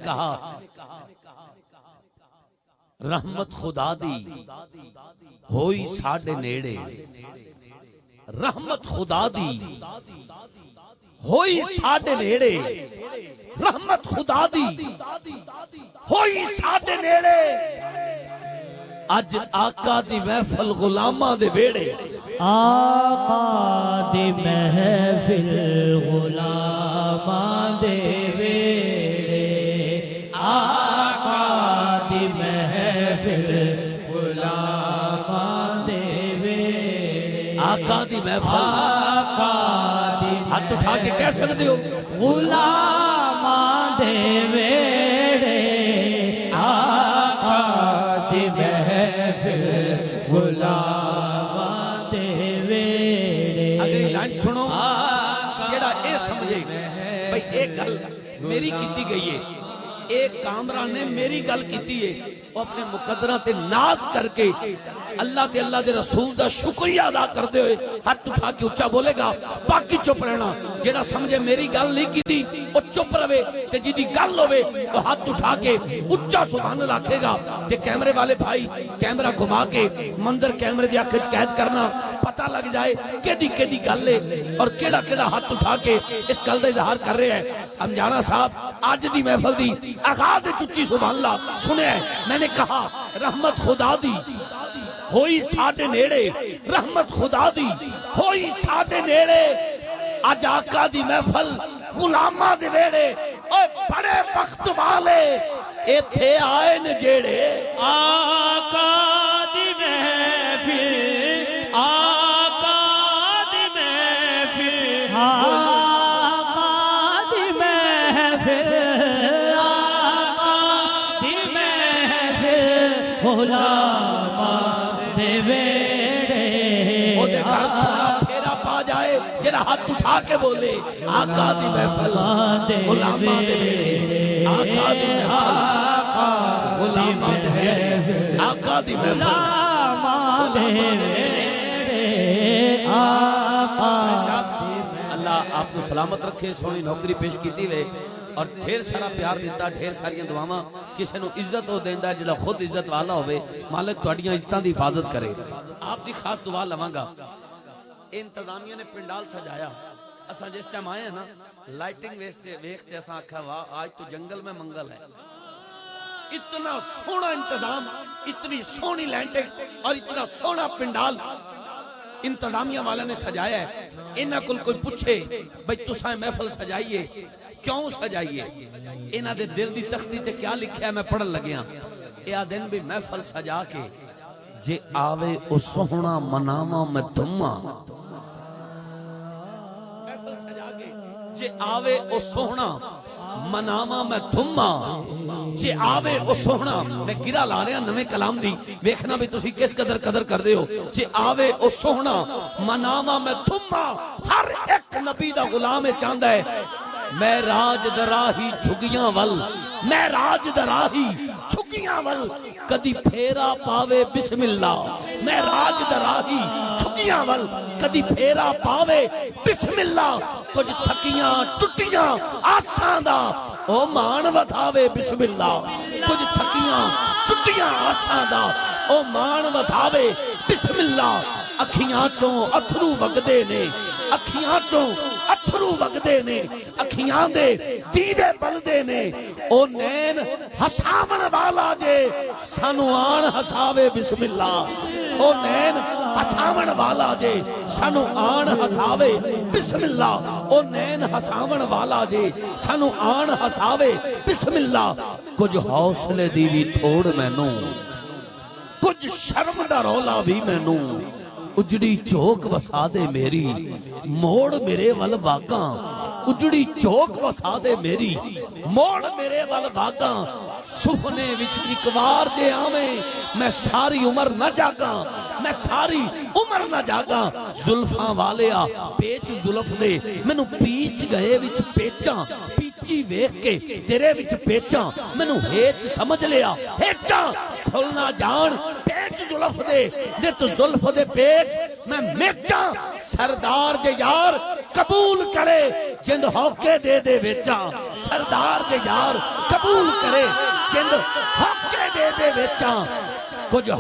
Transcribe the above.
कहा रहमत खुदा दी होई साडे नेड़े, रहमत खुदा दी होई साडे नेड़े, रहमत खुदा दी होई साडे नेड़े। अज आका दी महफिल गुलामां दे वेड़े, आका दी महफिल गुलामां दे वेड़े, आका दी महफिल गुलामां दे वेड़े, आका दी महफिल। आका दी हाथ उठा के कह सकते हो गुलामां दे वेड़े, आका दी महफिल गुलामां दे वेड़े। अगली लाइन सुनो, जेड़ा ए समझे भाई एक गल मेरी कीती गई है, एक कामरा ने मेरी गल कीती है, वो अपने मुकद्दरा ते नाज करके अल्लाह ते अल्लाह दे रसूल दा शुक्रिया अदा करते हुए हाथ उठा के उच्चा बोलेगा, बाकी चुप रहना। जेड़ा समझे मेरी गल नहीं कीती वो चुप रहे, ते जिदी गल होवे वो हाथ उठा के उच्चा सुभान अल्लाह आखेगा। ते कैमरे वाले भाई कैमरा घुमा के मंदिर कैमरे दी अख च कैद करना, पता लग जाए केदी केदी गल है और केड़ा केड़ा हाथ उठा के इस गल दा इजहार कर रहे हैं। अमजाना साहब आज दी महफिल दी आगाज उच्ची सुभान अल्लाह सुने। मैंने कहा रहमत खुदा दी होई साडे नेड़े, रहमत खुदा दी होई साडे नेड़े। अज आका दी महफिल गुलामां दे वेड़े, ओए बड़े वक्त वाले इत्थे आए न जेड़े, आका दी महफिल, आका दी महफिल, आका दी महफिल, आका दी महफिल गुलामां दे वेड़े। ओदे घर सोना फेरा पा जाए जेड़ा हाथ उठा के बोले आका दी महफिल गुलामां दे वेड़े, आका दी महफिल गुलामां दे वेड़े, आका दी महफिल गुलामां दे वेड़े, आका। अल्लाह आपको सलामत रखे, सोनी नौकरी पेश की वे और ढेर सारा प्यार दिता, ढेर सारियां दुआवां। किसी को इज्जत वो देंदा जिहड़ा खुद इज्जत वाला होवे, मालिक तुहाडियां इज्जतां दी हिफाजत करे। आपकी खास दुआ लवांगा। इंतजामिया ने पिंडाल सजाया, असा जिस टाइम आए हैं ना लाइटिंग वेखते असा आखा वाह आज तो जंगल में मंगल है। इतना सोहना इंतजाम, इतनी सोहनी लैंडिंग और इतना सोहना पिंडाल इंतजामिया वाले ने सजाया है। इन्हां कोल कोई पूछे भाई तुसां महफिल सजाइए क्यों सजाइए, इन्हां दे दिल दी तख्ती ते क्या लिखा है मैं पढ़न लग्या। यह दिन भी महफिल सजा के जे आवे ओ सोहना मनावा मैं धुम्मा, महफिल सजा के जे आवे ओ सोहना मनावा मैं धुम्मा, जे आवे ओ सोहना। मैं गिरा ला रहा नवे कलाम दी, वेखना भी तुसी किस कदर कदर करदे हो। जे आवे ओ सोहना मनावा मैं धुम्मा। हर एक नबी दा गुलाम है चाहता है मैं राज दराही झुगियां वल, मैं राज दराही झुगियां वल कदी फेरा पावे बिस्मिल्ला, मैं राज दराही झुगियां वल कदी फेरा पावे बिस्मिल्ला। कुछ थकियां टुटियां आसां दा ओ मान वधावे बिस्मिल्ला, कुछ थकियां टुटियां आसां दा ओ मान वधावे बिस्मिल्ला। अखियां चों अथरू वगदे ने, अखियां चों अथरू वगदे ने, अखियां दे दीदे बलदे ने। ओ नैन हसावन वाला जे सानू आन हसावे बिस्मिल्ला, ओ नैन हसावन वाला जे सानू आन हसावे बिस्मिल्ला, ओ नैन हसावन वाला जे सानू आन हसावे बिस्मिल्ला। कुछ हौसले दी भी थोड़ मैनू, कुछ शर्म दा रौला भी मैनू, उजड़ी चौक वसा दे मेरी मोड़ मेरे वल वागा, उजड़ी चौक वसा दे मेरी मोड़ मेरे वल वागा। सुपने विच एक बार जे आवे मैं सारी उम्र न जागा, मैं सारी उम्र न जागा। जुल्फां वालिया पेच जुल्फ दे मैनू पीच गए विच पेचा, पीची वेख के तेरे विच पेचा मैनू हेच समझ लिया, हेचा खुल ना जान पेच जुल्फ दे तू जुल्फ दे पेच मैं मेचा। सरदार जे यार कबूल करे जिंद हौके दे विचा सरदार दे यार कबूल करे जिंद हौके दे विचा कुछ